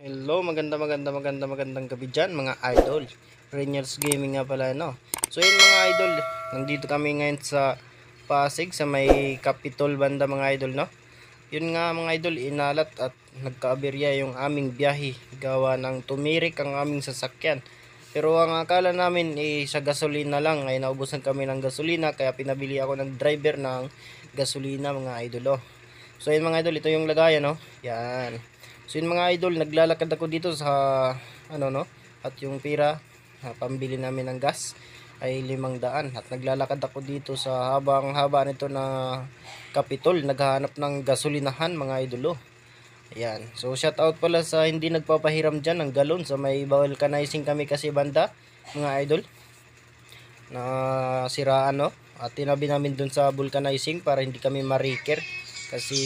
Hello, magandang gabi dyan mga idol. Renyels Gaming nga pala, no? So yun mga idol, nandito kami ngayon sa Pasig, sa may Capitol banda mga idol, no? Yun nga mga idol, inalat at nagkaaberya yung aming biyahe. Gawa ng tumirik ang aming sasakyan. Pero ang akala namin sa gasolina lang, ay naubusan kami ng gasolina, kaya pinabili ako ng driver ng gasolina mga idol, oh. So yun mga idol, ito yung lagayan, no? Yan. So yun mga idol, naglalakad ako dito sa no, at yung pira pambili namin ng gas ay 500 at naglalakad ako dito sa habang haba nito na Capitol, naghahanap ng gasolinahan mga idol, oh. Ayan. So shout out pala sa hindi nagpapahiram dyan ng galon sa may vulcanizing kami kasi banda mga idol na siraan, no, at tinabi namin dun sa vulcanizing para hindi kami mariker kasi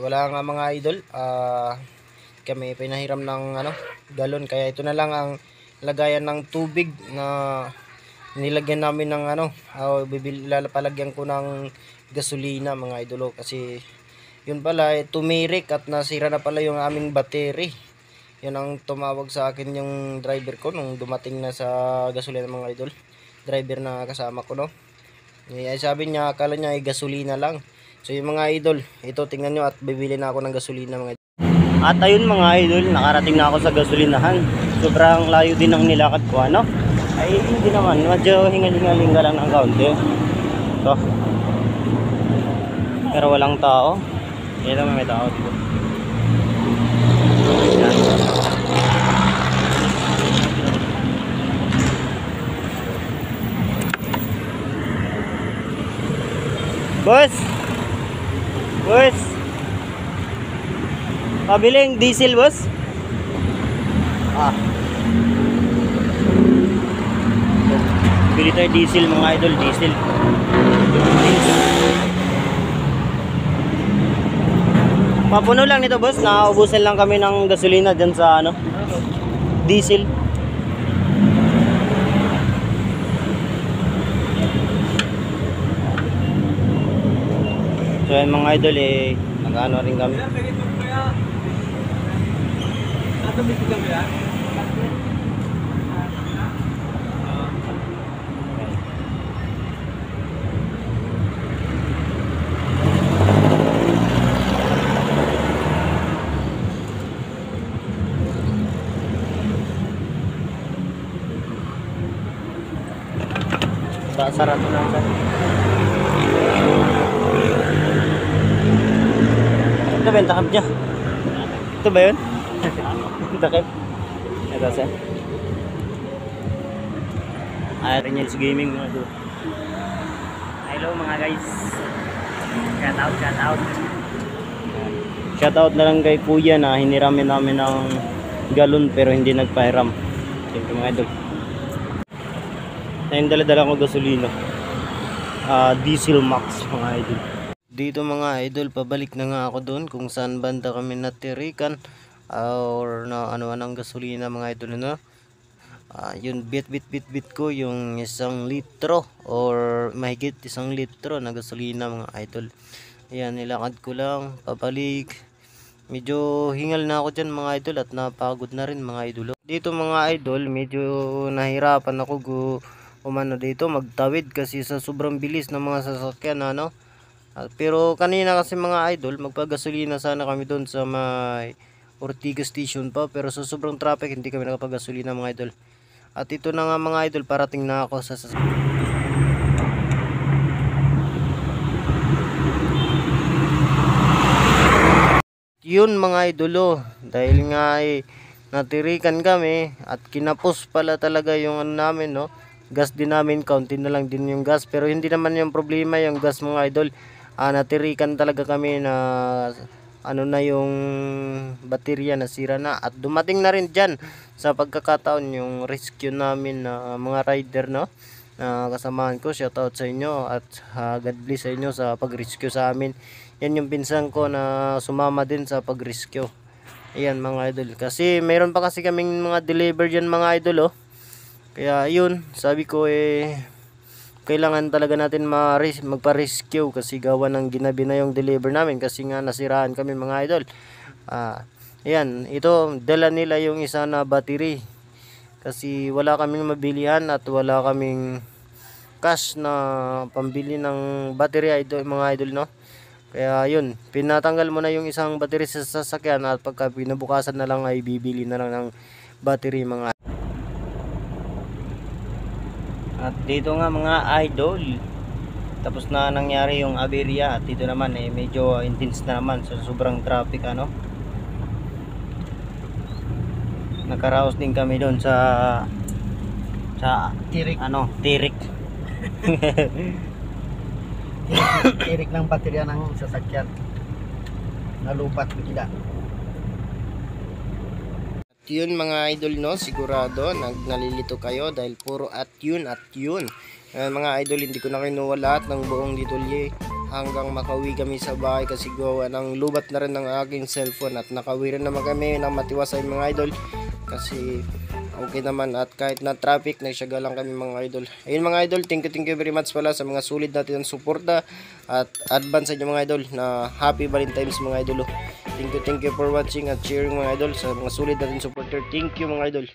wala nga mga idol, kami pinahiram ng galon, kaya ito na lang ang lagayan ng tubig na nilagyan namin ng lalapalagyan ko ng gasolina mga idolo, kasi yun pala tumirik at nasira na pala yung aming battery. Yun ang tumawag sa akin yung driver ko nung dumating na sa gasolina mga idol, driver na kasama ko, no. Sabi niya akala niya ay gasolina lang. So yung mga idol, ito tingnan nyo at bibili na ako ng gasolina mga idol. At ayun mga idol, nakarating na ako sa gasolinahan. Sobrang layo din ng nilakad ko, ano? Ay hindi naman, medyo hingal-hingalinga lang ng kaunti. Ito. Pero walang tao. Ito may tao dito. Yan. Boss! Boss! Pabiling diesel, boss? Bili tayo diesel mga idol, diesel. Mapuno lang nito, boss. Naubusan lang kami ng gasolina dyan sa diesel. So yan mga idol, nag-ano rin kami. Sarado na sa. Ito ba yung takip niya? Ito ba yun? Takip? Ito siya. Renyels Gaming mga idol. Hello mga guys. Shout out. Shout out na lang kay kuya na hiniramin namin ng galon pero hindi nagpahiram. Thank you mga idol. Ayun, dala-dala ko gasolina, diesel max mga idol. Dito mga idol, pabalik na nga ako doon kung saan banda kami natirikan or na ano ng gasolina mga idol, no. Yun bit ko yung 1 litro or mahigit 1 litro na gasolina mga idol. Ayan, nilakad ko lang pabalik. Medyo hingal na ako dyan mga idol at napagod na rin mga idol. Dito mga idol, medyo nahirapan ako umano dito magtawid kasi sa sobrang bilis ng mga sasakyan, ano. Pero kanina kasi mga idol, magpagasolina sana kami doon sa may Ortigas Station pa, pero sa sobrang traffic hindi kami nakapagasolina mga idol. At ito na nga mga idol, parating na ako sa yun mga idolo, dahil nga natirikan kami at kinapos pala talaga yung namin, no. Gas din namin, kaunti na lang din yung gas, pero hindi naman yung problema yung gas mga idol. Natirikan talaga kami na na yung baterya nasira na at dumating na rin dyan sa pagkakataon yung rescue namin na mga rider, no, na kasamahan ko. Shout out sa inyo at God bless sa inyo sa pag-rescue sa amin. Yan yung pinsan ko na sumama din sa pag-rescue. Ayan mga idol, kasi mayroon pa kasi kaming mga deliver dyan mga idol, oh. Kaya yun, sabi ko kailangan talaga natin magpa-rescue kasi gawa ng ginabi na yung deliver namin kasi nga nasiraan kami mga idol. Ayan, ito dala nila yung isa na battery. Kasi wala kaming mabilihan at wala kaming cash na pambili ng battery idol, mga idol, no. Kaya yun, pinatanggal mo na yung isang battery sa sasakyan at pagka pinabukasan na lang ay bibili na lang ng battery, mga. At dito nga mga idol, tapos na nangyari yung aberya at dito naman medyo intense na naman sa sobrang traffic, ano. Nakaraos din kami doon sa Tirik. Tirik. Tirik ng baterya ng sasakyan. Nalupat bigla. At yun mga idol, no, sigurado nalilito kayo dahil puro at yun. Mga idol, hindi ko na kinuha lahat ng buong detalye hanggang makauwi kami sa bahay kasi gawa ng lubat na rin ng aking cellphone at nakauwi rin naman kami ng matiwasay mga idol kasi okay naman at kahit na traffic nagsyaga lang kami mga idol. Ayun mga idol, thank you very much pala sa mga sulit natin ng suporta at advance sa inyo mga idol na happy Valentine's mga idol. Thank you for watching at cheering mga idol sa mga sulit natin supporter. Thank you mga idol.